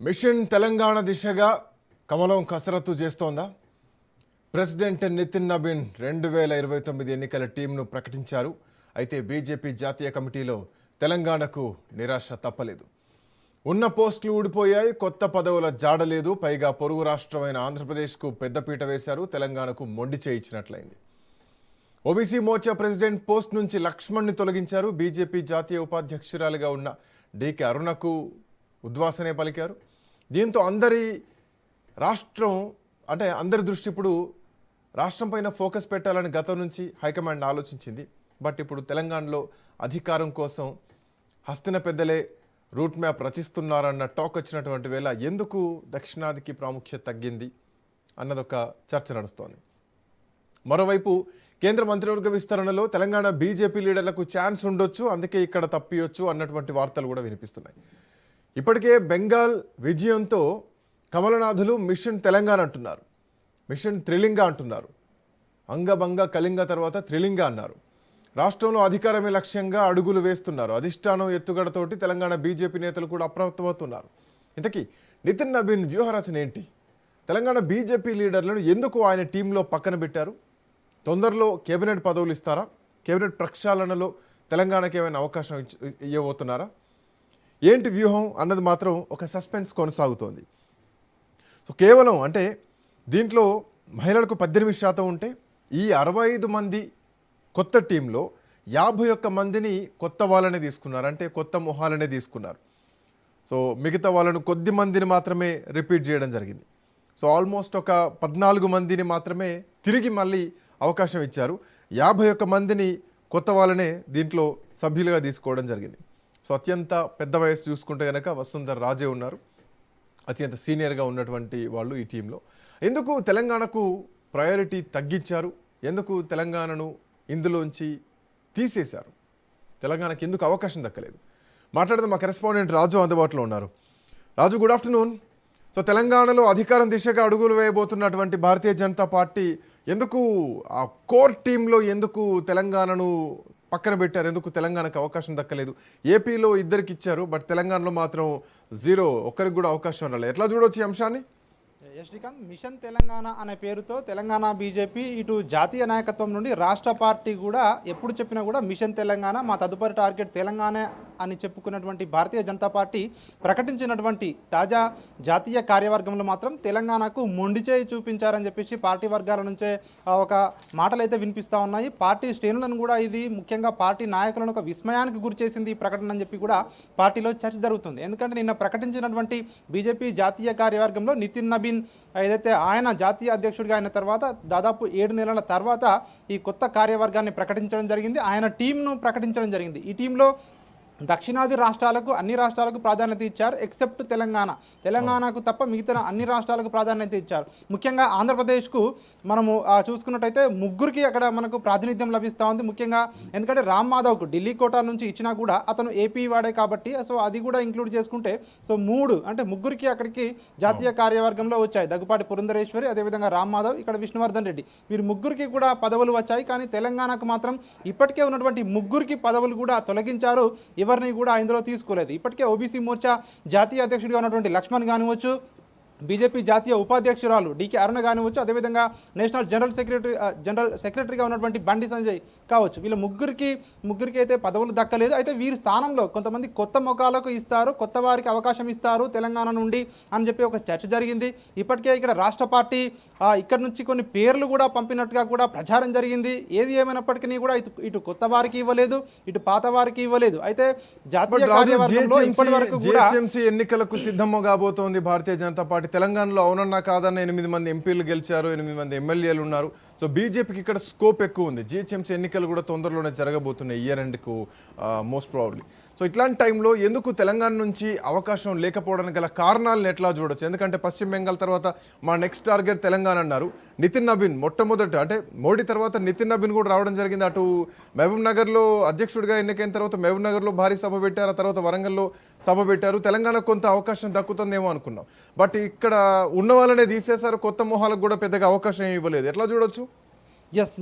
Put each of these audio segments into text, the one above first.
Machine Telangana దిశగా కమలం కసరత్తు చేస్తోందా? ప్రెసిడెంట్ నితిన్ నబీన్ 2029 ఎన్నికల టీంను ప్రకటించారు. అయితే బీజేపీ జాతీయ కమిటీలో తెలంగాణకు నిరాశ తప్పలేదు. ఉన్న పోస్టులు ఊడిపోయాయి, కొత్త పదవుల జాడలేదు. పైగా పొరుగు రాష్ట్రమైన ఆంధ్రప్రదేశ్కు పెద్దపీట వేశారు. తెలంగాణకు మొండి చేయించినట్లయింది. ఓబీసీ మోర్చా ప్రెసిడెంట్ పోస్ట్ నుంచి లక్ష్మణ్ని తొలగించారు. బీజేపీ జాతీయ ఉపాధ్యక్షురాలిగా ఉన్న డీకే అరుణకు ఉద్వాసనే పలికారు. దీంతో అందరి దృష్టి ఇప్పుడు రాష్ట్రం పైన ఫోకస్ పెట్టాలని గతం నుంచి హైకమాండ్ ఆలోచించింది. బట్ ఇప్పుడు తెలంగాణలో అధికారం కోసం హస్తిన పెద్దలే రూట్ మ్యాప్ రచిస్తున్నారన్న టాక్ వచ్చినటువంటి వేళ ఎందుకు దక్షిణాదికి ప్రాముఖ్యత తగ్గింది అన్నదొక చర్చ నడుస్తోంది. మరోవైపు కేంద్ర మంత్రివర్గ విస్తరణలో తెలంగాణ బీజేపీ లీడర్లకు ఛాన్స్ ఉండొచ్చు, అందుకే ఇక్కడ తప్పియొచ్చు అన్నటువంటి వార్తలు కూడా వినిపిస్తున్నాయి. ఇప్పటికే బెంగాల్ విజయంతో కమలనాథులు మిషన్ తెలంగాణ అంటున్నారు, మిషన్ త్రిలింగ అంటున్నారు. అంగభంగ కళింగ తర్వాత త్రిలింగ అన్నారు. రాష్ట్రంలో అధికారమే లక్ష్యంగా అడుగులు వేస్తున్నారు. అధిష్టానం ఎత్తుగడతోటి తెలంగాణ బీజేపీ నేతలు కూడా అప్రమత్తమవుతున్నారు. ఇంతకీ నితిన్ నబీన్ వ్యూహరచన ఏంటి? తెలంగాణ బీజేపీ లీడర్లను ఎందుకు ఆయన టీంలో పక్కన పెట్టారు? తొందరలో కేబినెట్ పదవులు ఇస్తారా? కేబినెట్ ప్రక్షాళనలో తెలంగాణకి ఏమైనా అవకాశం ఇవ్వబోతున్నారా? ఏంటి వ్యూహం అన్నది మాత్రం ఒక సస్పెన్స్ కొనసాగుతోంది. సో కేవలం దీంట్లో మహిళలకు 18% ఉంటే ఈ 65 మంది కొత్త టీంలో 51 మందిని కొత్త వాళ్ళనే తీసుకున్నారు, కొత్త మొహాలనే తీసుకున్నారు. సో మిగతా వాళ్ళను కొద్ది మందిని మాత్రమే రిపీట్ చేయడం జరిగింది. సో ఆల్మోస్ట్ ఒక 14 మందిని మాత్రమే తిరిగి మళ్ళీ అవకాశం ఇచ్చారు. 51 మందిని కొత్త వాళ్ళనే దీంట్లో సభ్యులుగా తీసుకోవడం జరిగింది. సో అత్యంత పెద్ద వయసు చూసుకుంటే కనుక వసుంధర రాజే ఉన్నారు, అత్యంత సీనియర్గా ఉన్నటువంటి వాళ్ళు ఈ టీంలో. ఎందుకు తెలంగాణకు ప్రయారిటీ తగ్గించారు? ఎందుకు తెలంగాణను ఇందులోంచి తీసేశారు? తెలంగాణకి ఎందుకు అవకాశం దక్కలేదు? మాట్లాడితే మా కరెస్పాండెంట్ రాజు అందుబాటులో ఉన్నారు. రాజు, గుడ్ ఆఫ్టర్నూన్. సో తెలంగాణలో అధికారం దిశగా అడుగులు వేయబోతున్నటువంటి భారతీయ జనతా పార్టీ ఎందుకు ఆ కోర్ టీంలో ఎందుకు తెలంగాణను పక్కన పెట్టారు? ఎందుకు తెలంగాణకు అవకాశం దక్కలేదు? ఏపీలో 2కి ఇచ్చారు, బట్ తెలంగాణలో మాత్రం 0, ఒక్కరికి కూడా అవకాశం రాలేదు. ఎట్లా చూడవచ్చు ఈ అంశాన్ని? శ్రీకాంత్, మిషన్ తెలంగాణ అనే పేరుతో తెలంగాణ బీజేపీ ఇటు జాతీయ నాయకత్వం నుండి రాష్ట్ర పార్టీ కూడా ఎప్పుడు చెప్పినా కూడా మిషన్ తెలంగాణ, మా తదుపరి టార్గెట్ తెలంగాణ అని చెప్పుకున్నటువంటి భారతీయ జనతా పార్టీ ప్రకటించినటువంటి తాజా జాతీయ కార్యవర్గంలో మాత్రం తెలంగాణకు మొండి చేయి చూపించారని చెప్పేసి పార్టీ వర్గాల నుంచే ఒక మాటలు అయితే వినిపిస్తూ ఉన్నాయి. పార్టీ శ్రేణులను కూడా ఇది ముఖ్యంగా పార్టీ నాయకులను ఒక విస్మయానికి గురి చేసింది ఈ ప్రకటన అని చెప్పి కూడా పార్టీలో చర్చ జరుగుతుంది. ఎందుకంటే నిన్న ప్రకటించినటువంటి బీజేపీ జాతీయ కార్యవర్గంలో నితిన్ నబీన్ ఏదైతే ఆయన జాతీయ అధ్యక్షుడిగా అయిన తర్వాత దాదాపు 7 నెలల తర్వాత ఈ కొత్త కార్యవర్గాన్ని ప్రకటించడం జరిగింది. ఆయన టీంను ప్రకటించడం జరిగింది. ఈ టీంలో దక్షిణాది రాష్ట్రాలకు, అన్ని రాష్ట్రాలకు ప్రాధాన్యత ఇచ్చారు, ఎక్సెప్ట్ తెలంగాణకు తప్ప మిగతా అన్ని రాష్ట్రాలకు ప్రాధాన్యత ఇచ్చారు. ముఖ్యంగా ఆంధ్రప్రదేశ్కు మనము చూసుకున్నట్టయితే 3కి అక్కడ మనకు ప్రాతినిధ్యం లభిస్తూ ఉంది. ముఖ్యంగా ఎందుకంటే రామ్ మాధవ్కు ఢిల్లీ కోటా నుంచి ఇచ్చినా కూడా అతను ఏపీ వాడే కాబట్టి సో అది కూడా ఇంక్లూడ్ చేసుకుంటే సో 3కి అక్కడికి జాతీయ కార్యవర్గంలో వచ్చాయి. దగ్గుపాటి పురంధరేశ్వరి, అదేవిధంగా రామ్ మాధవ్, ఇక్కడ విష్ణువర్ధన్ రెడ్డి, వీరు 3కి కూడా పదవులు వచ్చాయి. కానీ తెలంగాణకు మాత్రం ఇప్పటికే ఉన్నటువంటి 3కి పదవులు కూడా తొలగించారు, ఎవరిని కూడా ఇందులో తీసుకోలేదు. ఇప్పటికే ఓబీసీ మోర్చా జాతీయ అధ్యక్షుడిగా ఉన్నటువంటి లక్ష్మణ్ కానివచ్చు, బీజేపీ జాతీయ ఉపాధ్యక్షురాలు డీకే అరుణ కానివచ్చు, అదేవిధంగా నేషనల్ జనరల్ సెక్రటరీగా ఉన్నటువంటి బండి సంజయ్ కావచ్చు, వీళ్ళ ముగ్గురికి అయితే పదవులు దక్కలేదు. అయితే వీరి స్థానంలో కొంతమంది కొత్త ముఖాలకు ఇస్తారు, కొత్త వారికి అవకాశం ఇస్తారు తెలంగాణ నుండి అని చెప్పి ఒక చర్చ జరిగింది. ఇప్పటికే ఇక్కడ రాష్ట్ర పార్టీ ఇక్కడ నుంచి కొన్ని పేర్లు కూడా పంపినట్టుగా కూడా ప్రచారం జరిగింది. ఏది ఏమైనప్పటికీ కూడా ఇటు కొత్త వారికి ఇవ్వలేదు, ఇటు పాత వారికి ఇవ్వలేదు. అయితే జాతీయ కార్యవర్గంలో ఇప్పటి వరకు కూడా ఎన్నికలకు సిద్ధం కాబోతోంది భారతీయ జనతా పార్టీ. తెలంగాణలో అవునన్నా కాదన్న 8 మంది ఎంపీలు గెలిచారు, 8 మంది ఎమ్మెల్యేలు ఉన్నారు. సో బీజేపీకి ఇక్కడ స్కోప్ ఎక్కువ ఉంది. జిహెచ్ఎంసీ ఎన్నికలు కూడా తొందరలోనే జరగబోతున్నాయి, ఇయర్ ఎండ్కు మోస్ట్ ప్రాబబ్లీ. సో ఇట్లాంటి టైంలో ఎందుకు తెలంగాణ నుంచి అవకాశం లేకపోవడానికి గల కారణాలను ఎట్లా చూడొచ్చు? ఎందుకంటే పశ్చిమ బెంగాల్ తర్వాత మా నెక్స్ట్ టార్గెట్ తెలంగాణ అన్నారు. నితిన్ నబీన్ మొట్టమొదట మోడీ తర్వాత నితిన్ నబీన్ కూడా రావడం జరిగింది. అటు మహబూబ్ నగర్లో అధ్యక్షుడిగా ఎన్నికైన తర్వాత మహబూబ్ నగర్లో భారీ సభ పెట్టారు, ఆ తర్వాత వరంగల్లో సభ పెట్టారు. తెలంగాణకు కొంత అవకాశం దక్కుతుందేమో అనుకున్నాం, బట్ ఇక్కడ ఉన్న వాళ్ళనే తీసేశారు, కొత్త మొహాలకు కూడా పెద్దగా అవకాశం ఇవ్వలేదు. ఎట్లా చూడొచ్చు?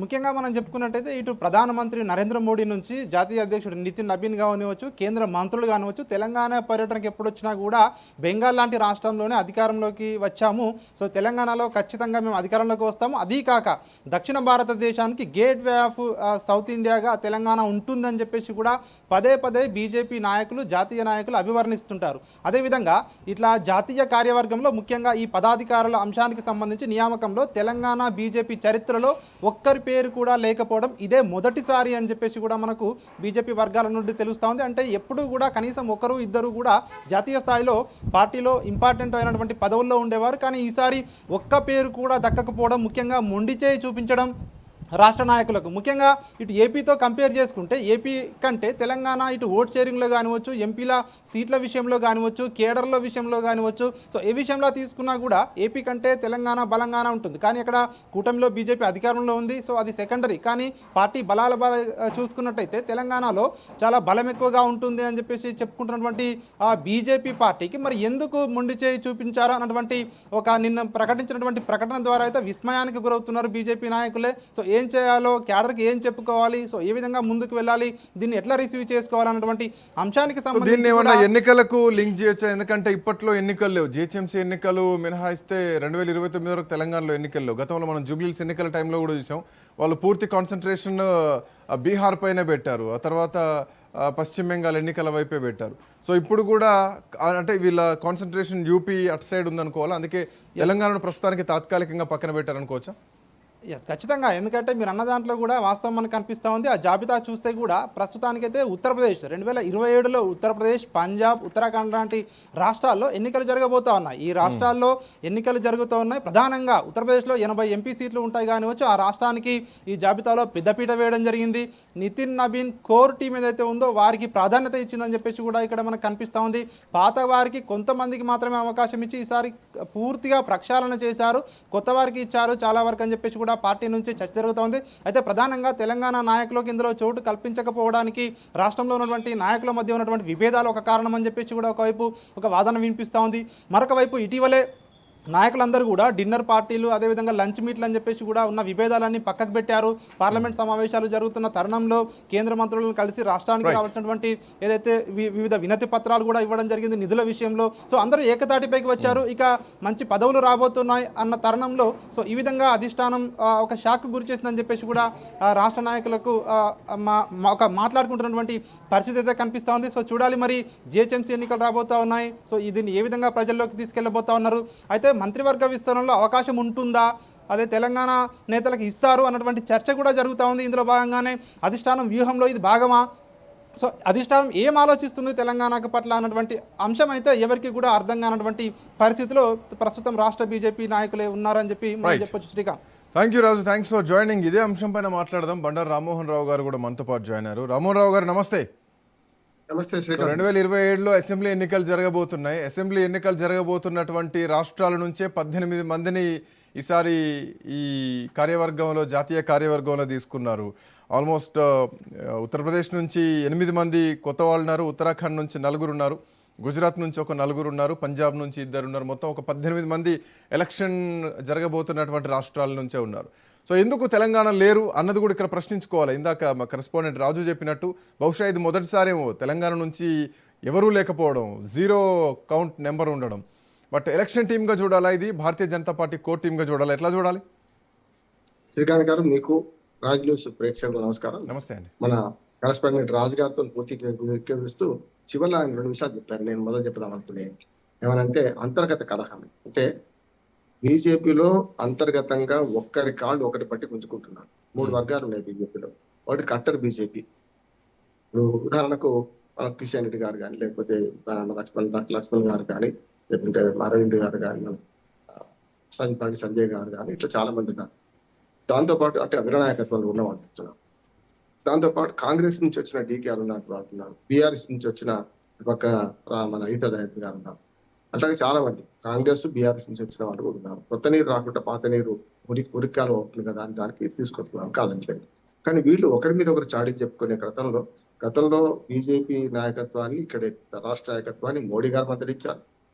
ముఖ్యంగా మనం చెప్పుకున్నట్టయితే ఇటు ప్రధానమంత్రి నరేంద్ర మోడీ నుంచి జాతీయ అధ్యక్షుడు నితిన్ నబీన్ కానివచ్చు, కేంద్ర మంత్రులు కానివచ్చు, తెలంగాణ పర్యటనకు ఎప్పుడు వచ్చినా కూడా బెంగాల్ లాంటి రాష్ట్రంలోనే అధికారంలోకి వచ్చాము. సో తెలంగాణలో ఖచ్చితంగా మేము అధికారంలోకి వస్తాము. అదీ కాక దక్షిణ భారతదేశానికి గేట్ వే ఆఫ్ సౌత్ ఇండియాగా తెలంగాణ ఉంటుందని చెప్పేసి కూడా పదే పదే బీజేపీ నాయకులు, జాతీయ నాయకులు అభివర్ణిస్తుంటారు. అదేవిధంగా ఇట్లా జాతీయ కార్యవర్గంలో ముఖ్యంగా ఈ పదాధికారుల అంశానికి సంబంధించి నియామకంలో తెలంగాణ బీజేపీ చరిత్రలో ఒక్కరి పేరు కూడా లేకపోవడం ఇదే మొదటిసారి అని చెప్పేసి కూడా మనకు బీజేపీ వర్గాల నుండి తెలుస్తూ ఉంది. అంటే ఎప్పుడు కూడా కనీసం ఒకరు ఇద్దరు కూడా జాతీయ స్థాయిలో పార్టీలో ఇంపార్టెంట్ అయినటువంటి పదవుల్లో ఉండేవారు. కానీ ఈసారి ఒక్క పేరు కూడా దక్కకపోవడం, ముఖ్యంగా మొండి చేయి చూపించడం రాష్ట్ర నాయకులకు, ముఖ్యంగా ఇటు ఏపీతో కంపేర్ చేసుకుంటే ఏపీ కంటే తెలంగాణ ఇటు ఓట్ షేరింగ్లో కానివచ్చు, ఎంపీల సీట్ల విషయంలో కానివచ్చు, కేడర్ల విషయంలో కానివచ్చు, సో ఏ విషయంలో తీసుకున్నా కూడా ఏపీ కంటే తెలంగాణ బలంగానే ఉంటుంది. కానీ అక్కడ కూటమిలో బీజేపీ అధికారంలో ఉంది. సో అది సెకండరీ. కానీ పార్టీ బలాల చూసుకున్నట్టయితే తెలంగాణలో చాలా బలం ఎక్కువగా ఉంటుంది అని చెప్పేసి చెప్పుకుంటున్నటువంటి ఆ బీజేపీ పార్టీకి మరి ఎందుకు మొండి చేయి చూపించారు అన్నటువంటి ఒక నిన్న ప్రకటించినటువంటి ప్రకటన ద్వారా అయితే విస్మయానికి గురవుతున్నారు బీజేపీ నాయకులే. సో ఏం చేయాలో, క్యాడర్కి ఏం చెప్పుకోవాలి, సో ఏ విధంగా ముందుకు వెళ్ళాలి, దీన్ని ఎట్లా రిసీవ్ చేసుకోవాలన్నటువంటి అంశానికి దీన్ని ఏమన్నా సంబంధించి ఎన్నికలకు లింక్ చేయొచ్చా? ఎందుకంటే ఇప్పట్లో ఎన్నికలు లేవు. జిహెచ్ఎంసీ ఎన్నికలు మినహాయిస్తే 2029 వరకు తెలంగాణలో ఎన్నికలు లేవు. గతంలో మనం జూబ్లీహిల్స్ ఎన్నికల టైంలో కూడా చూసాం. వాళ్ళు పూర్తి కాన్సన్ట్రేషన్ బీహార్ పైన పెట్టారు. ఆ తర్వాత పశ్చిమ బెంగాల్ ఎన్నికల వైపే పెట్టారు. సో ఇప్పుడు కూడా అంటే వీళ్ళ కాన్సన్ట్రేషన్ యూపీ అటు సైడ్ ఉందనుకోవాలి. అందుకే తెలంగాణను ప్రస్తుతానికి తాత్కాలికంగా పక్కన పెట్టారనుకోవచ్చా? ఖచ్చితంగా. ఎందుకంటే మీరు అన్న దాంట్లో కూడా వాస్తవం మనకు కనిపిస్తూ ఉంది. ఆ జాబితా చూస్తే కూడా ప్రస్తుతానికైతే ఉత్తరప్రదేశ్ 2027లో ఉత్తరప్రదేశ్, పంజాబ్, ఉత్తరాఖండ్ లాంటి రాష్ట్రాల్లో ఎన్నికలు జరగబోతూ ఉన్నాయి. ఈ రాష్ట్రాల్లో ఎన్నికలు జరుగుతూ ఉన్నాయి. ప్రధానంగా ఉత్తరప్రదేశ్లో 80 ఎంపీ సీట్లు ఉంటాయి కానివచ్చు. ఆ రాష్ట్రానికి ఈ జాబితాలో పెద్దపీట వేయడం జరిగింది. నితిన్ నబీన్ కోర్ టీం ఏదైతే ఉందో వారికి ప్రాధాన్యత ఇచ్చిందని చెప్పేసి కూడా ఇక్కడ మనకు కనిపిస్తూ ఉంది. పాత వారికి కొంతమందికి మాత్రమే అవకాశం ఇచ్చి ఈసారి పూర్తిగా ప్రక్షాళన చేశారు. కొత్త వారికి ఇచ్చారు చాలా వరకు అని చెప్పేసి కూడా పార్టీ నుంచి చర్చ జరుగుతోంది. అయితే ప్రధానంగా తెలంగాణ నాయకులకు ఇందులో చోటు కల్పించకపోవడానికి రాష్ట్రంలో ఉన్నటువంటి నాయకుల మధ్య ఉన్నటువంటి విభేదాలు ఒక కారణం అని చెప్పేసి కూడా ఒకవైపు ఒక వాదన వినిపిస్తూ ఉంది. మరొక వైపు ఇటీవలే నాయకులందరూ కూడా డిన్నర్ పార్టీలు, అదేవిధంగా లంచ్ మీట్లు అని చెప్పేసి కూడా ఉన్న విభేదాలన్నీ పక్కకు పెట్టారు. పార్లమెంట్ సమావేశాలు జరుగుతున్న తరుణంలో కేంద్ర మంత్రులను కలిసి రాష్ట్రానికి రావాల్సినటువంటి ఏదైతే వివిధ వినతి పత్రాలు కూడా ఇవ్వడం జరిగింది నిధుల విషయంలో. సో అందరూ ఏకతాటిపైకి వచ్చారు. ఇక మంచి పదవులు రాబోతున్నాయి అన్న తరుణంలో సో ఈ విధంగా అధిష్టానం ఒక షాక్ గురి చేసిందని చెప్పేసి కూడా రాష్ట్ర నాయకులకు ఒక మాట్లాడుకుంటున్నటువంటి పరిస్థితి అయితే కనిపిస్తూ ఉంది. సో చూడాలి మరి జిహెచ్ఎంసీ ఎన్నికలు రాబోతూ ఉన్నాయి. సో దీన్ని ఏ విధంగా ప్రజల్లోకి తీసుకెళ్లబోతా ఉన్నారు. అయితే మంత్రివర్గ విస్తరణలో అవకాశం ఉంటుందా, అదే తెలంగాణ నేతలకు ఇస్తారు అన్నటువంటి చర్చ కూడా జరుగుతూ ఉంది. ఇందులో భాగంగానే అధిష్టానం వ్యూహంలో ఇది భాగమా, సో అధిష్టానం ఏం ఆలోచిస్తుంది తెలంగాణకు పట్ల అన్నటువంటి అంశం అయితే ఎవరికి కూడా అర్థం కానటువంటి పరిస్థితిలో ప్రస్తుతం రాష్ట్ర బీజేపీ నాయకులే ఉన్నారని చెప్పి మనం చెప్పొచ్చు. Srikanth, thank you Raju, thanks for joining. ఇదే అంశం పైన మాట్లాడదాం. బండారు రామ్మోహన్ రావు గారు కూడా మనతో పాటు జాయిన్ అయ్యారు. రామ్మోహన్ రావు గారు నమస్తే. నమస్తే. 2027లో అసెంబ్లీ ఎన్నికలు జరగబోతున్నాయి. అసెంబ్లీ ఎన్నికలు జరగబోతున్నటువంటి రాష్ట్రాల నుంచే 18 మందిని ఈసారి ఈ కార్యవర్గంలో, జాతీయ కార్యవర్గంలో తీసుకున్నారు. ఆల్మోస్ట్ ఉత్తరప్రదేశ్ నుంచి 8 మంది కొత్త వాళ్ళు ఉన్నారు, ఉత్తరాఖండ్ నుంచి 4 ఉన్నారు, గుజరాత్ నుంచి ఒక 4 ఉన్నారు, పంజాబ్ నుంచి 2 ఉన్నారు. మొత్తం ఒక 18 మంది ఎలక్షన్ జరగబోతున్నటువంటి రాష్ట్రాల నుంచే ఉన్నారు. సో ఎందుకు తెలంగాణ లేరు అన్నది కూడా ఇక్కడ ప్రశ్నించుకోవాలి. ఇందాక మా కరెస్పాండెంట్ రాజు చెప్పినట్టు బహుశా ఇది మొదటిసారేమో తెలంగాణ నుంచి ఎవరూ లేకపోవడం, 0 కౌంట్ నెంబర్ ఉండడం. బట్ ఎలక్షన్ టీమ్గా చూడాలా, ఇది భారతీయ జనతా పార్టీ కోర్ టీమ్గా చూడాలా, ఎట్లా చూడాలి? శ్రీకాంత్ గారు, మీకు రాజ్ న్యూస్ ప్రేక్షకులు నమస్కారం. నమస్తే అండి. మన కరెస్పాండెంట్ రాజు గారితో పూర్తిస్తూ చివరిలో ఆయన 2 విషయాలు చెప్పారు. నేను మొదలు చెప్దాం అనుకునే ఏమనంటే అంతర్గత కలహం. అంటే బీజేపీలో అంతర్గతంగా ఒక్కరి కాళ్ళు ఒకటి పట్టి గుంజుకుంటున్నారు. 3 వర్గాలు ఉన్నాయి బీజేపీలో. ఒకటి కట్టర్ బీజేపీ. ఇప్పుడు ఉదాహరణకు కిషన్ రెడ్డి గారు కానీ, లేకపోతే లక్ష్మణ్ గారు కానీ, లేకుంటే అరవింద్ గారు కానీ, మన సంజయ్ గారు కానీ, ఇట్లా చాలా మంది ఉన్నారు. దాంతోపాటు అంటే అగ్రనాయకత్వంలో ఉన్నవాళ్ళు చెప్తున్నారు. దాంతోపాటు కాంగ్రెస్ నుంచి వచ్చిన డీకే అరుణాథ్ గారు ఉన్నారు, బీఆర్ఎస్ నుంచి వచ్చిన పక్క మన ఈటల రాజేంద్ర గారు ఉన్నారు. అట్లాగే చాలా మంది కాంగ్రెస్, బీఆర్ఎస్ నుంచి వచ్చిన వాళ్ళు కూడా ఉన్నారు. కొత్త నీరు రాకుండా పాత నీరు ఉరికాలు అవుతుంది కదా అని దానికి తీసుకొస్తున్నారు, కాదంటలేదు. కానీ వీళ్ళు ఒకరి మీద ఒకరు చాడీ చెప్పుకునే గతంలో బీజేపీ నాయకత్వాన్ని, ఇక్కడ రాష్ట్ర నాయకత్వాన్ని మోడీ గారు మద్దతిచ్చారు.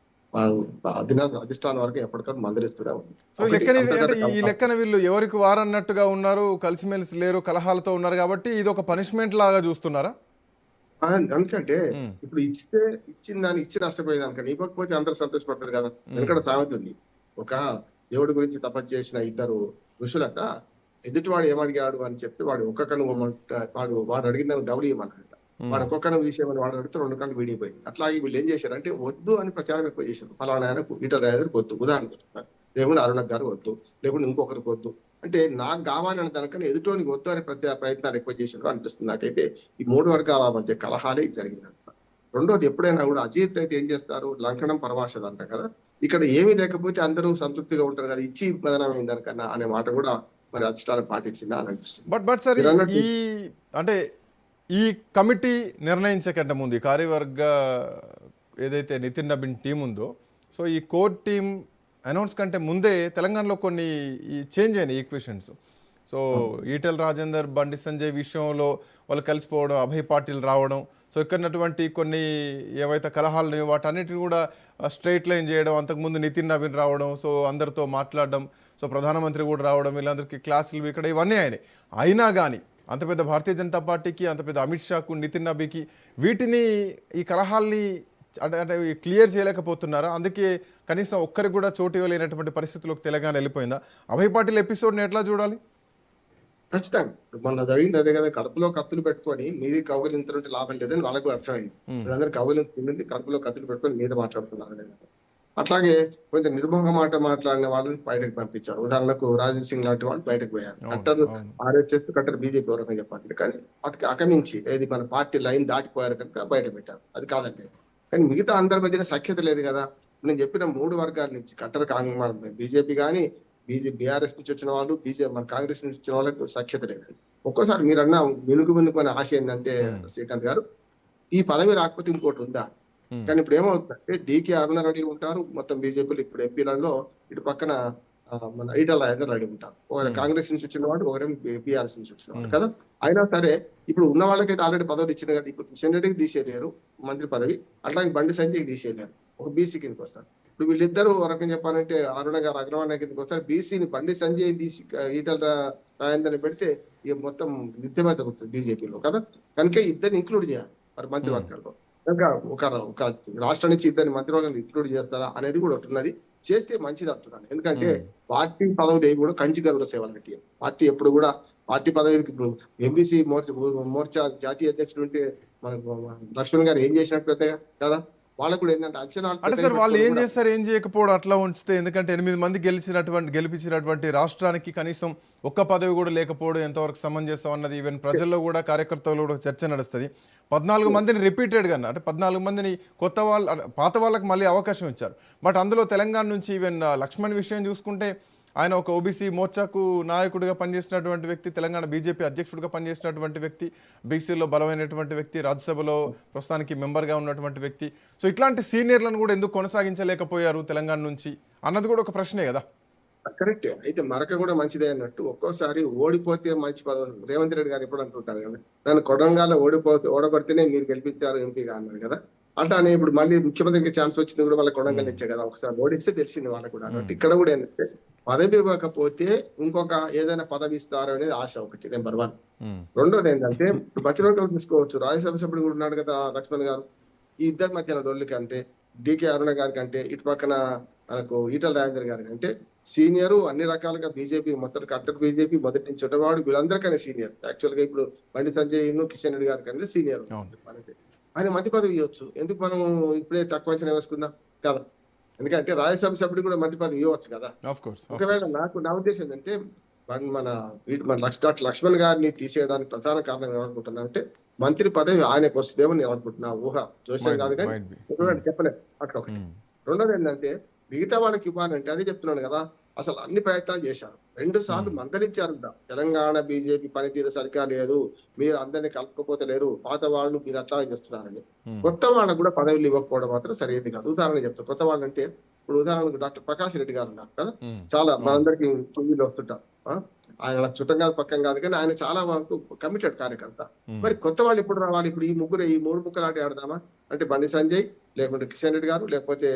అధిష్టానం వరకు ఎప్పటికప్పుడు మందలిస్తూనే ఉంది. సో ఈ లెక్కన అంటే ఈ లెక్కన వీళ్ళు ఎవరికి వారన్నట్టుగా ఉన్నారు, కలిసిమెలిసి లేరు, కలహాలతో ఉన్నారు కాబట్టి ఇది ఒక పనిష్మెంట్ లాగా చూస్తున్నారా? ఎందుకంటే ఇప్పుడు ఇచ్చిన దాన్ని ఇచ్చి నష్టపోయేదానికన్నా ఇవ్వకపోతే అందరూ సంతోషపడతారు కదా. ఎందుకంటే సామెత ఉంది, ఒక దేవుడి గురించి తపస్సు చేసిన ఇద్దరు ఋషులట ఎదుటివాడు ఏమడిగాడు అని చెప్తే వాడు ఒక్క కన్ను వాడు అడిగిన డబ్బులు ఇవ్వమన్నాడు. వాడు ఒక్కొక్క కన్ను తీసేయమని వాడు అడిగితే 2 కన్ను విడిపోయింది. అట్లాగే వీళ్ళు ఏం చేశారు అంటే వద్దు అని ప్రచారం ఎక్కువ చేశారు. ఫలానా ఆయనకు ఈటల రాజేందర్కి వద్దు, ఉదాహరణ చెప్తున్నారు, లేకుంటే అరుణ గారు వద్దు, లేకుంటే ఇంకొకరికి వద్దు అంటే నాకు కావాలని దానికన్నా ఎదుటోనికి వద్దు అనే ప్రయత్నాలు ఎక్కువ చేశారు అనిపిస్తుంది నాకైతే. ఈ 3 వర్గాల మధ్య కలహాలే జరిగిందంట. రెండోది, ఎప్పుడైనా కూడా అజిత్ అయితే ఏం చేస్తారు, లంకనం పరమాశలు అంట కదా, ఇక్కడ ఏమీ లేకపోతే అందరూ సంతృప్తిగా ఉంటారు కదా, ఇచ్చి బదనామైంది దానికన్నా అనే మాట కూడా మరి అధిష్టానం పాటించిందా అని అనిపిస్తుంది. బట్ సార్ ఈ అంటే ఈ కమిటీ నిర్ణయించే కంటే ముందు ఈ కార్యవర్గ ఏదైతే నితిన్ నబీన్ టీం ఉందో, సో ఈ కోర్ టీం అనౌన్స్ కంటే ముందే తెలంగాణలో కొన్ని ఈ చేంజ్ అయినాయి ఈక్వేషన్స్. సో ఈటెల రాజేందర్, బండి సంజయ్ విషయంలో వాళ్ళు కలిసిపోవడం, అభయ్ పాటిల్ రావడం, సో ఇక్కడటువంటి కొన్ని ఏవైతే కలహాలు వాటన్నిటిని కూడా స్ట్రైట్ లైన్ చేయడం, అంతకుముందు నితిన్ నబీన్ రావడం, సో అందరితో మాట్లాడడం, సో ప్రధానమంత్రి కూడా రావడం, వీళ్ళందరికీ క్లాసులు ఇక్కడ ఇవన్నీ అయినాయి. అయినా కానీ అంత పెద్ద భారతీయ జనతా పార్టీకి, అంత పెద్ద అమిత్ షాకు, నితిన్ నబీకి వీటిని ఈ కలహాల్ని అంటే క్లియర్ చేయలేకపోతున్నారా? అందుకే కనీసం ఒక్కరికి కూడా చోటు ఇవ్వలేనటువంటి పరిస్థితులకు తెలంగాణ వెళ్ళిపోయిందా? అభయ్ పాటిల్ ఎపిసోడ్ని ఎట్లా చూడాలి? ఖచ్చితంగా మొన్న జరిగింది అదే కదా, కడుపులో కత్తులు పెట్టుకొని మీది కౌగిలింతుంటే లాభం లేదని వాళ్ళకు అర్థమైంది. వీళ్ళందరూ కౌగిలించుకుంది కడుపులో కత్తులు పెట్టుకొని మీద మాట్లాడుతున్నారు లేదా. అట్లాగే కొంచెం నిర్మోహ మాట మాట్లాడిన వాళ్ళని బయటకు పంపించారు. ఉదాహరణకు రాజేష్ సింగ్ లాంటి వాళ్ళు బయటకు పోయారు. కట్టర్ ఆర్ఎస్ఎస్ కట్టర్ బీజేపీ వరకు చెప్పాలి, కానీ అది అకమించి ఏది మన పార్టీ లైన్ దాటిపోయారు కనుక బయట పెట్టారు. అది కాదండి, కానీ మిగతా అందరి మధ్యన సఖ్యత లేదు కదా. నేను చెప్పిన 3 వర్గాల నుంచి కట్టర్ బీజేపీ కానీ, బీఆర్ఎస్ నుంచి వచ్చిన వాళ్ళు, మన కాంగ్రెస్ నుంచి వచ్చిన వాళ్ళకి సఖ్యత లేదండి. ఒక్కోసారి మీరన్నా మినుకునే ఆశ ఏంటంటే శ్రీకాంత్ గారు, ఈ పదవి రాకపోతే ఇంకోటి ఉందా. కానీ ఇప్పుడు ఏమవుతుందంటే డీకే అరుణ రెడ్డి ఉంటారు మొత్తం బీజేపీలో, ఇప్పుడు ఎంపీలలో ఇటు పక్కన మన ఈటల రాజేందర్ రెడ్డి ఉంటారు. ఒకరు కాంగ్రెస్ నుంచి వచ్చిన వాడు, ఒకరేమో బీఆర్ఎస్ నుంచి వచ్చిన వాడు కదా. అయినా సరే ఇప్పుడు ఉన్న వాళ్ళకైతే ఆల్రెడీ పదవులు ఇచ్చిన కదా. ఇప్పుడు కిషన్ రెడ్డికి తీసేయలేరు మంత్రి పదవి, అట్లాగే బండి సంజయ్కి తీసేయలేరు, ఒక బీసీ కిందకి వస్తారు. ఇప్పుడు వీళ్ళిద్దరూ రకం చెప్పాలంటే అరుణ గారు అగ్రవాణ కిందకి వస్తారు, బీసీని బండి సంజయ్ తీసి ఈటల రాజేందర్ని పెడితే ఇక మొత్తం యుద్ధమే జరుగుతుంది బీజేపీలో కదా. కనుక ఇద్దరిని ఇంక్లూడ్ చేయాలి మరి మంత్రివర్గాల్లో. కనుక ఒక రాష్ట్రం నుంచి ఇద్దరిని మంత్రివర్గాన్ని ఇంక్లూడ్ చేస్తారా అనేది కూడా ఉన్నది. చేస్తే మంచిది అంటున్నాను. ఎందుకంటే పార్టీ పదవులు ఏవి కూడా కంచి గరుడ సేవలు పెట్టి పార్టీ ఎప్పుడు కూడా పార్టీ పదవికి ఇప్పుడు ఎంబీసీ మోర్చా జాతీయ అధ్యక్షుడు ఉంటే మనకు లక్ష్మణ్ గారు ఏం చేసినట్టు పెద్దగా కదా. వాళ్ళకు కూడా ఏంటంటే అంచనాలు అంటే సార్ వాళ్ళు ఏం చేస్తారు, ఏం చేయకపోవడం అట్లా ఉంచితే, ఎందుకంటే 8 మంది గెలిపించినటువంటి రాష్ట్రానికి కనీసం ఒక్క పదవి కూడా లేకపోవడం ఎంతవరకు సమంజసం అన్నది ఈవెన్ ప్రజల్లో కూడా కార్యకర్తలు కూడా చర్చ నడుస్తుంది. 14 మందిని రిపీటెడ్గా అంటే 14 మందిని కొత్త వాళ్ళు పాత వాళ్ళకి మళ్ళీ అవకాశం ఇచ్చారు. బట్ అందులో తెలంగాణ నుంచి ఈవెన్ లక్ష్మణ్ విషయం చూసుకుంటే ఆయన ఒక ఓబీసీ మోర్చాకు నాయకుడిగా పనిచేసినటువంటి వ్యక్తి, తెలంగాణ బీజేపీ అధ్యక్షుడిగా పనిచేసినటువంటి వ్యక్తి, బీసీలో బలమైనటువంటి వ్యక్తి, రాజ్యసభలో ప్రస్తుతానికి మెంబర్గా ఉన్నటువంటి వ్యక్తి. సో ఇట్లాంటి సీనియర్లను కూడా ఎందుకు కొనసాగించలేకపోయారు తెలంగాణ నుంచి అన్నది కూడా ఒక ప్రశ్నే కదా. కరెక్ట్. అయితే మరక కూడా మంచిదే అన్నట్టు ఒక్కోసారి ఓడిపోతే మంచి పదవి. రేవంత్ రెడ్డి గారు ఎప్పుడు అంటుంటారు కదా, నన్ను కొడంగాల్లో ఓడబడితేనే మీరు గెలిపించారు ఎంపీగా అన్నారు కదా. అట్లానే ఇప్పుడు మళ్ళీ ముఖ్యమంత్రికి ఛాన్స్ వచ్చింది కూడా వాళ్ళ కొడంగల్ ఇచ్చే కదా. ఒకసారి ఓడిస్తే తెలిసింది వాళ్ళకు కూడా అన్నట్టు. ఇక్కడ కూడా ఏంటంటే పదవి ఇవ్వకపోతే ఇంకొక ఏదైనా పదవి ఇస్తారు అనేది ఆశ ఒకటి, నెంబర్ 1. రెండోది ఏంటంటే మంత్రివర్గం తీసుకోవచ్చు, రాజ్యసభ సభ్యుడు కూడా ఉన్నాడు కదా లక్ష్మణ్ గారు. ఈ ఇద్దరి మధ్యన డొల్లికి అంటే డీకే అరుణ గారి కంటే ఇటు పక్కన మనకు ఈటల రాజేందర్ గారి కంటే సీనియర్, అన్ని రకాలుగా బీజేపీ మొత్తం కట్టర్ బీజేపీ మొదటి నుంచి ఉన్నవాడు, వీళ్ళందరికన్నా సీనియర్. యాక్చువల్ గా ఇప్పుడు బండి సంజయ్ కిషన్ రెడ్డి గారి కంటే సీనియర్. ఆయన మంత్రి పదవి ఇవ్వచ్చు, ఎందుకు మనం ఇప్పుడే తక్కువ అంచనా వేసుకుందాం కదా. ఎందుకంటే రాజ్యసభ సభ్యుడు కూడా మంత్రి పదవి ఇవ్వచ్చు కదా. ఒకవేళ నా ఉద్దేశం ఏంటంటే మన లక్ష్మణ్ గారిని తీసేయడానికి ప్రధాన కారణం ఏమనుకుంటున్నా అంటే మంత్రి పదవి ఆయనకు వస్తుందేమో నేను అనుకుంటున్నా. ఊహ జోస్యం కాదు కానీ చెప్పలేదు అట్లా ఒకటి. రెండోది ఏంటంటే మిగతా వాళ్ళకి ఇవ్వాలంటే అదే చెప్తున్నాను కదా, అసలు అన్ని ప్రయత్నాలు చేశారు. 2 సార్లు మందలించారంట, తెలంగాణ బీజేపీ పనితీరు సరిగా లేదు, మీరు అందరినీ కలుపుకోపోతే లేరు, పాత వాళ్ళు మీరు అట్లా చేస్తున్నారని. కొత్త వాళ్ళకు కూడా పదవులు ఇవ్వకపోవడం మాత్రం సరైనది కాదు. ఉదాహరణ చెప్తా, కొత్త వాళ్ళు అంటే ఇప్పుడు ఉదాహరణకు డాక్టర్ ప్రకాష్ రెడ్డి గారు ఉన్నారు కదా, చాలా మనందరికి టీవీలో వస్తుంటారు. ఆయన చుట్టం కాదు పక్కం కాదు కానీ ఆయన చాలా వరకు కమిటెడ్ కార్యకర్త. మరి కొత్త వాళ్ళు ఇప్పుడు రావాలి, ఇప్పుడు ఈ 3 ముక్కలు ఆట ఆడదామా? అంటే బండి సంజయ్, లేకుంటే కిషన్ రెడ్డి గారు, లేకపోతే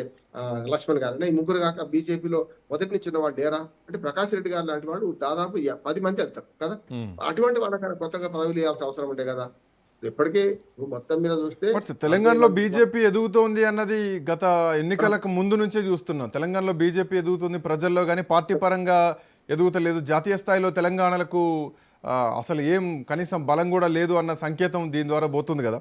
లక్ష్మణ్ గారు, ఈ ముగ్గురు కాక బీజేపీలో మొదటి నుంచి ఉన్న వాళ్ళు లేరా? అంటే ప్రకాష్ రెడ్డి గారు లాంటి వాళ్ళు దాదాపు 10 మంది వెళ్తారు కదా. అటువంటి వాళ్ళకన్నా కొత్తగా పదవులు ఇవ్వాల్సిన అవసరం ఉండే కదా. ఇప్పటికీ మొత్తం మీద చూస్తే తెలంగాణలో బీజేపీ ఎదుగుతోంది అన్నది గత ఎన్నికలకు ముందు నుంచే చూస్తున్నాం. తెలంగాణలో బీజేపీ ఎదుగుతుంది, ప్రజల్లో కానీ పార్టీ పరంగా ఎదుగుతలేదు. జాతీయ స్థాయిలో తెలంగాణలకు అసలు ఏం కనీసం బలం కూడా లేదు అన్న సంకేతం దీని ద్వారా పోతుంది కదా.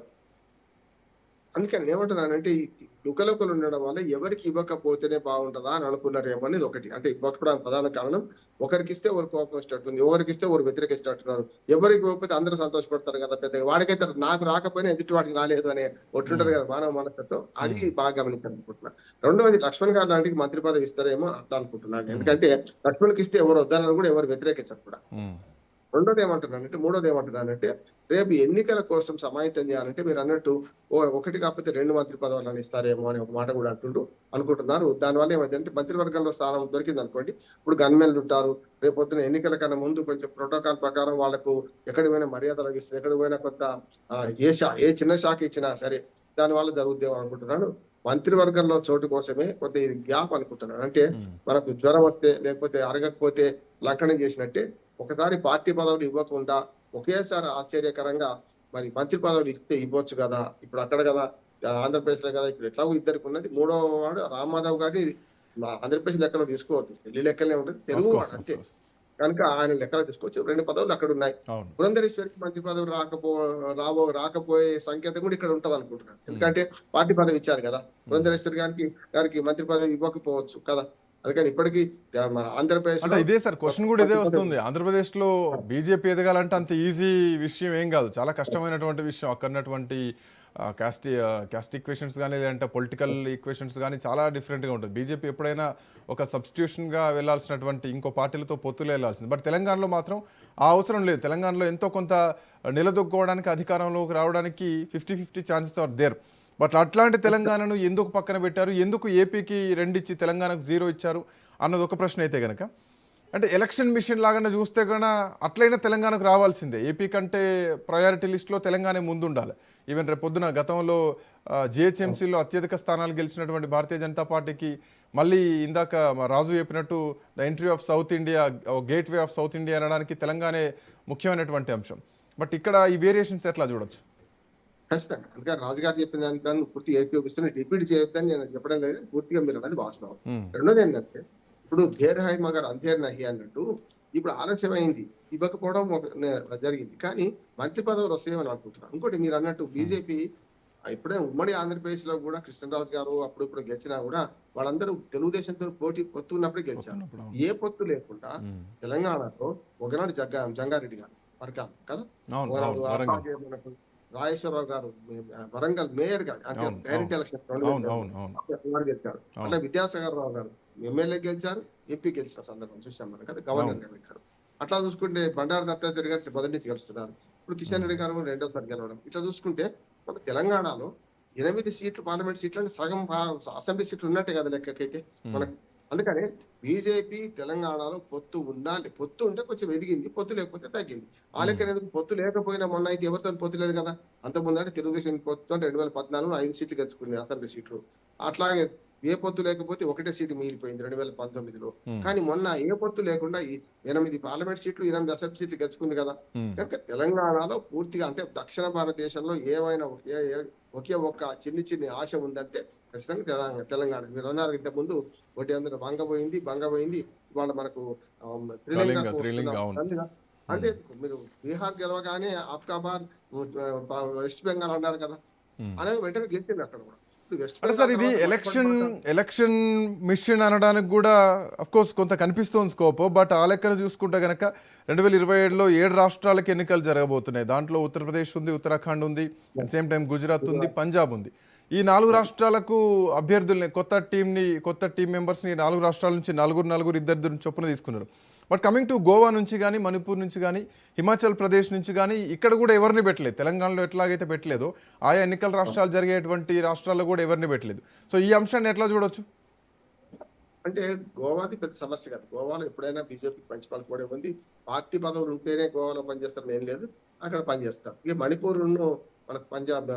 అందుకని ఏమంటున్నానంటే ఈ లుకలుకలు ఉండడం వల్ల ఎవరికి ఇవ్వకపోతేనే బాగుంటుందా అని అనుకున్నారేమో అనేది ఒకటి. అంటే ఇవ్వకపోవడానికి ప్రధాన కారణం ఒకరికి ఇస్తే ఒకరు కోపం ఇష్టట్టుంది, ఒకరికి ఇస్తే ఒకరు వ్యతిరేకిస్తున్నారు. ఎవరికి ఇవ్వకపోతే అందరూ సంతోషపడతారు కదా. పెద్దగా వాడికైతే నాకు రాకపోయినా ఎదుటి వాడికి రాలేదు అనే ఒకటి ఉంటది కదా మానవ మనస్తత్వం. అది బాగా గమనించాలనుకుంటున్నాను. రెండవది లక్ష్మణ్ గారు లాంటికి మంత్రి పదవి ఇస్తారేమో అర్థం అనుకుంటున్నాను. ఎందుకంటే లక్ష్మణ్కి ఇస్తే ఎవరు వద్దన్నారు కూడా, ఎవరు వ్యతిరేకించరు కూడా. మూడోది ఏమంటున్నానంటే రేపు ఎన్నికల కోసం సమాయత్తం చేయాలంటే మీరు అన్నట్టు ఒకటి కాకపోతే 2 మంత్రి పదవులను ఇస్తారేమో అని ఒక మాట కూడా అనుకుంటున్నారు. దానివల్ల ఏమైందంటే మంత్రివర్గంలో స్థానం దొరికింది అనుకోండి, ఇప్పుడు గన్మెన్లు ఉంటారు. రేపు పొద్దున ఎన్నికల కన్నా ముందు కొంచెం ప్రోటోకాల్ ప్రకారం వాళ్ళకు ఎక్కడికి పోయినా మర్యాదలు ఇస్తారు, ఎక్కడికి పోయినా కొంత ఏ చిన్న శాఖ ఇచ్చినా సరే దానివల్ల జరుగుద్దేమో అనుకుంటున్నాను. మంత్రివర్గంలో చోటు కోసమే కొంత ఇది గ్యాప్ అనుకుంటున్నాను. అంటే మనకు జ్వరం వస్తే లేకపోతే అరగకపోతే లంకనం చేసినట్టే ఒకసారి పార్టీ పదవులు ఇవ్వకుండా ఒకేసారి ఆశ్చర్యకరంగా మరి మంత్రి పదవులు ఇస్తే ఇవ్వచ్చు కదా. ఇప్పుడు అక్కడ కదా ఆంధ్రప్రదేశ్ లో కదా, ఇప్పుడు ఎట్లాగో ఇద్దరికి ఉన్నది. మూడో వాడు రామ్మాధవ్ గారిని ఆంధ్రప్రదేశ్ లెక్కలో తీసుకోవద్దు, ఢిల్లీ లెక్కలే ఉంటుంది, తెలుగు వాడు అంతే. కనుక ఆయన లెక్కలో తీసుకోవచ్చు. 2 పదవులు అక్కడ ఉన్నాయి. పురంధరేశ్వరికి మంత్రి పదవులు రాకపోయే సంకేతం కూడా ఇక్కడ ఉంటది అనుకుంటున్నాను. ఎందుకంటే పార్టీ పదవి ఇచ్చారు కదా. పురంధరేశ్వరి గారికి మంత్రి పదవి ఇవ్వకపోవచ్చు కదా. అందుకని ఇప్పటికీ ఆంధ్రప్రదేశ్ అంటే ఇదే సార్ క్వశ్చన్ కూడా ఇదే వస్తుంది. ఆంధ్రప్రదేశ్ లో బీజేపీ ఎదగాలంటే అంత ఈజీ విషయం ఏం కాదు, చాలా కష్టమైనటువంటి విషయం. అక్కడున్నటువంటి క్యాస్ట్ ఈక్వేషన్స్ కానీ లేదంటే పొలిటికల్ ఈక్వేషన్స్ కానీ చాలా డిఫరెంట్గా ఉంటుంది. బీజేపీ ఎప్పుడైనా ఒక సబ్స్టిట్యూషన్గా వెళ్ళాల్సినటువంటి ఇంకో పార్టీలతో పొత్తులు వెళ్ళాల్సింది. బట్ తెలంగాణలో మాత్రం ఆ అవసరం లేదు. తెలంగాణలో ఎంతో కొంత నిలదొక్కుకోవడానికి, అధికారంలోకి రావడానికి 50-50 ఛాన్సెస్ ఆర్ దేర్. బట్ అట్లాంటి తెలంగాణను ఎందుకు పక్కన పెట్టారు, ఎందుకు ఏపీకి 2 ఇచ్చి తెలంగాణకు 0 ఇచ్చారు అన్నది ఒక ప్రశ్న అయితే కనుక, అంటే ఎలక్షన్ మిషన్ లాగానే చూస్తే కన్నా అట్లయినా తెలంగాణకు రావాల్సిందే. ఏపీ కంటే ప్రయారిటీ లిస్ట్లో తెలంగాణ ముందు ఉండాలి. ఈవెన్ రేపు పొద్దున గతంలో జిహెచ్ఎంసీలో అత్యధిక స్థానాలు గెలిచినటువంటి భారతీయ జనతా పార్టీకి మళ్ళీ ఇందాక రాజు చెప్పినట్టు the entry of south India, gate way of south India అనడానికి తెలంగాణే ముఖ్యమైనటువంటి అంశం. బట్ ఇక్కడ ఈ వేరియేషన్స్ ఎట్లా చూడొచ్చు? ఖచ్చితంగా. అందుకని రాజుగారు చెప్పిన దాన్ని పూర్తిగా ఏకీపిస్తున్న రిపీట్ చేయొద్దని నేను చెప్పడం లేదు, పూర్తిగా మీరు అనేది వాస్తవం. రెండోది ఏంటంటే ఇప్పుడు ధేర్ హై మగర్ అంధేర్ నహి అన్నట్టు ఇప్పుడు ఆలస్యమైంది, ఇవ్వకపోవడం జరిగింది. కానీ మంత్రి పదవులు వస్తాయని అనుకుంటున్నాను. ఇంకోటి మీరు అన్నట్టు బీజేపీ ఇప్పుడే ఉమ్మడి ఆంధ్రప్రదేశ్ లో కూడా కృష్ణరాజు గారు అప్పుడు గెలిచినా కూడా వాళ్ళందరూ తెలుగుదేశంతో పొత్తు ఉన్నప్పుడే గెలిచారు. ఏ పొత్తు లేకుండా తెలంగాణలో ఒకనాడు జంగారెడ్డి గారు వర్గాలు కదా, రాజేశ్వరరావు గారు వరంగల్ మేయర్ గారు అంటే డైరెక్ట్ ఎలక్షన్ గెలిచారు. అట్లా విద్యాసాగర్ రావు గారు ఎమ్మెల్యే గెలిచారు, ఎంపీ గెలిచిన సందర్భం చూసాం మనం కదా, గవర్నర్ గారు గెలిచారు. అట్లా చూసుకుంటే బండారు దత్తాత్రేయ గారు మొదటి నుంచి గెలుస్తున్నారు. ఇప్పుడు కిషన్ రెడ్డి గారు 2వ గెలవడం. ఇట్లా చూసుకుంటే మన తెలంగాణలో 8 సీట్లు పార్లమెంట్ సీట్లు అంటే సగం అసెంబ్లీ సీట్లు ఉన్నట్టే కదా లెక్కకైతే మనకు. అందుకని బీజేపీ తెలంగాణలో పొత్తు ఉండాలి. పొత్తు ఉంటే కొంచెం ఎదిగింది, పొత్తు లేకపోతే తగ్గింది. ఆ లెక్క ఎందుకు పొత్తు లేకపోయినా మొన్న అయితే ఎవరితో పొత్తు లేదు కదా. అంతకుముందు అంటే తెలుగుదేశం పొత్తు అంటే 2014లో 5 సీట్లు గెలుచుకుంది అసెంబ్లీ సీట్లు. అట్లాగే ఏ పొత్తు లేకపోతే 1 సీటు మిగిలిపోయింది 2019లో. కానీ మొన్న ఏ పొత్తు లేకుండా 8 పార్లమెంట్ సీట్లు, 8 అసెంబ్లీ సీట్లు గెలుచుకుంది కదా. కనుక తెలంగాణలో పూర్తిగా అంటే దక్షిణ భారతదేశంలో ఏమైనా ఒకే ఒక్క చిన్ని ఆశ ఉందంటే ఖచ్చితంగా తెలంగాణ. మీరు అన్నారు ఇంతకుముందు ఒకటి అందరూ బంగపోయింది ఇవాళ మనకు అంటే మీరు బీహార్ గెలవగానే ఆఫ్ఘాబాద్, వెస్ట్ బెంగాల్ అన్నారు కదా, అనేది వెంటనే గెలిచింది అక్కడ కూడా. అంటే సార్ ఇది ఎలక్షన్ మిషన్ అనడానికి కూడా అఫ్ కోర్స్ కొంత కనిపిస్తుంది స్కోప్. బట్ ఆ లెక్కను చూసుకుంటే కనుక 2027లో 7 రాష్ట్రాలకు ఎన్నికలు జరగబోతున్నాయి. దాంట్లో ఉత్తరప్రదేశ్ ఉంది, ఉత్తరాఖండ్ ఉంది, అట్ సేమ్ టైం గుజరాత్ ఉంది, పంజాబ్ ఉంది. ఈ 4 రాష్ట్రాలకు అభ్యర్థుల్ని కొత్త టీం మెంబర్స్ని 4 రాష్ట్రాల నుంచి నలుగురు ఇద్దరు చొప్పున తీసుకున్నారు. బట్ కమింగ్ టు గోవా నుంచి కానీ, మణిపూర్ నుంచి కానీ, హిమాచల్ ప్రదేశ్ నుంచి కానీ ఇక్కడ కూడా ఎవరిని పెట్టలేదు. తెలంగాణలో ఎట్లాగైతే పెట్టలేదో ఆయా ఎన్నికల రాష్ట్రాలు జరిగేటువంటి రాష్ట్రాల్లో కూడా ఎవరిని పెట్టలేదు. సో ఈ అంశాన్ని ఎట్లా చూడొచ్చు? అంటే గోవాది పెద్ద సమస్య కాదు. గోవాలో ఎప్పుడైనా బీజేపీకి మంచి పలుకు కూడా ఉంది. పార్టీ పదవులు ఉంటేనే గోవాలో పనిచేస్తారు ఏం లేదు, అక్కడ పనిచేస్తారు. ఇక మణిపూర్ మన పంజాబ్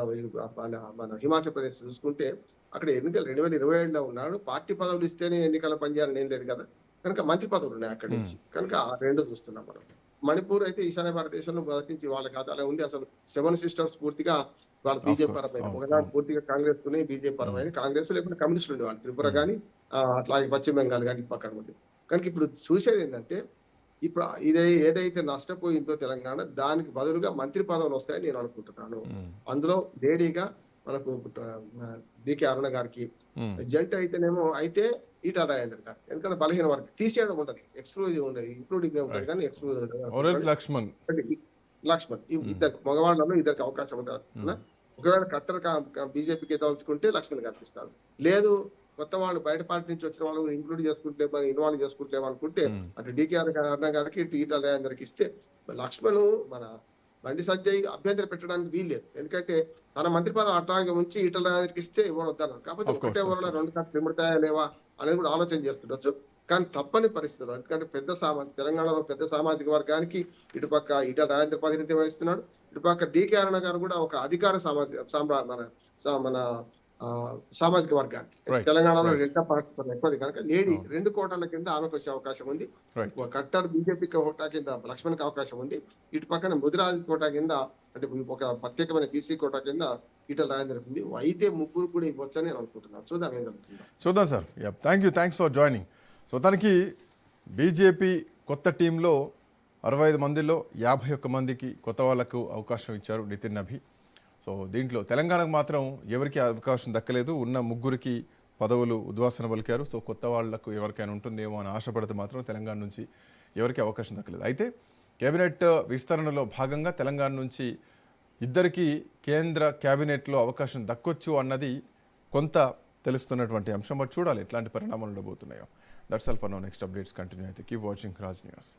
మన హిమాచల్ ప్రదేశ్ చూసుకుంటే అక్కడ ఎన్నికలు 2027లో ఉన్నాడు. పార్టీ పదవులు ఇస్తేనే ఎన్నికల పనిచేయాలని ఏం లేదు కదా, కనుక మంత్రి పదవులు ఉన్నాయి అక్కడి నుంచి. కనుక ఆ రెండు చూస్తున్నాం మనం. మణిపూర్ అయితే ఈశాన్య భారతదేశంలో మొదటి నుంచి వాళ్ళ ఖాతాలో ఉంది. అసలు 7 సిస్టర్స్ పూర్తిగా వాళ్ళ బీజేపీ పరమైన, ఒకదాని పూర్తిగా కాంగ్రెస్ కుని బీజేపీ పరమైన, కాంగ్రెస్ లేకపోతే కమ్యూనిస్టులు ఉండేవాళ్ళు త్రిపుర కానీ అట్లాగే పశ్చిమ బెంగాల్ కానీ పక్కన ఉంది. కనుక ఇప్పుడు చూసేది ఏంటంటే ఇప్పుడు ఏదైతే నష్టపోయిందో తెలంగాణ, దానికి బదులుగా మంత్రి పదవులు వస్తాయని నేను అనుకుంటున్నాను. అందులో లేడీగా మనకు డికే అరుణ గారికి, జంట అయితేనేమో అయితే ఈటల రాజేందర్ గారు, ఎందుకంటే బలహీన వారికి తీసేయడం ఉండదు, ఎక్స్క్లూజివ్ ఉండదు, ఇంక్లూడింగ్ ఉంటుంది కానీ ఎక్స్క్లూజివ్ ఉండదు. లక్ష్మణ్ ఇద్దరు మగవాళ్ళలో ఇద్దరికి అవకాశం ఉంటుంది. ఒకవేళ కట్టర్ బీజేపీకి తలుచుకుంటే లక్ష్మణ్ కనిపిస్తాడు. లేదు కొత్త వాళ్ళు బయట పార్టీ నుంచి వచ్చిన వాళ్ళు ఇంక్లూడ్ చేసుకుంటే ఇన్వాల్వ్ చేసుకుంటే అనుకుంటే అటు డికే అరుణ గారికి ఇటు ఈటల రాజేందర్కి ఇస్తే లక్ష్మణ్ మన బండి సంజయ్ అభ్యంతరం పెట్టడానికి వీల్లేదు. ఎందుకంటే తన మంత్రి పదవి అట్లాగే ఉంచి ఈటల రాజేందర్కి ఇస్తే ఎవరు వద్దన్నారు. కాకపోతే ఒకటే ఊరిలో 2 కట్లు ఇమ్మడతాయా లేవా అనేది కూడా ఆలోచన చేస్తుండొచ్చు. కానీ తప్పని పరిస్థితులు, ఎందుకంటే తెలంగాణలో పెద్ద సామాజిక వర్గానికి ఇటుపక్క ఈటల రాజేందర్ ప్రాతినిధ్యం వహిస్తున్నాడు, ఇటుపక్క డికే అరుణ గారు కూడా ఒక అధికార మన సామాజిక వర్గానికి. తెలంగాణలో రెండో పార్టీ ఎక్కువది కనుక లేడీ 2 కోటాల కింద ఆమెకు వచ్చే అవకాశం ఉంది. కట్టర్ బీజేపీ కోటా కింద లక్ష్మణ్కి అవకాశం ఉంది. ఇటు పక్కన ముదిరాజ్ కోటా కింద, అంటే ఒక ప్రత్యేకమైన బీసీ కోటా కింద ఈటల రాజేందర్ ఉంది. అయితే ముగ్గురు కూడా ఇవ్వచ్చని నేను అనుకుంటున్నాను. చూద్దాం ఏం జరుగుతుందో. చూద్దాం sir. Thanks for joining. So తనకి బీజేపీ కొత్త టీంలో 65 మందిలో 51 మందికి కొత్త వాళ్లకు అవకాశం ఇచ్చారు నితిన్ నబీ. సో దీంట్లో తెలంగాణకు మాత్రం ఎవరికి అవకాశం దక్కలేదు. ఉన్న ముగ్గురికి పదవులు ఉద్వాసన పలికారు. సో కొత్త వాళ్లకు ఎవరికైనా ఉంటుందేమో అని ఆశపడితే మాత్రం తెలంగాణ నుంచి ఎవరికి అవకాశం దక్కలేదు. అయితే కేబినెట్ విస్తరణలో భాగంగా తెలంగాణ నుంచి ఇద్దరికి కేంద్ర కేబినెట్లో అవకాశం దక్కొచ్చు అన్నది కొంత తెలుస్తున్నటువంటి అంశం. బట్ చూడాలి ఎట్లాంటి పరిణామాలు ఉండబోతున్నాయో. That's all for now. Next updates continue అయితే కీప్ వాచింగ్ రాజ్ న్యూస్.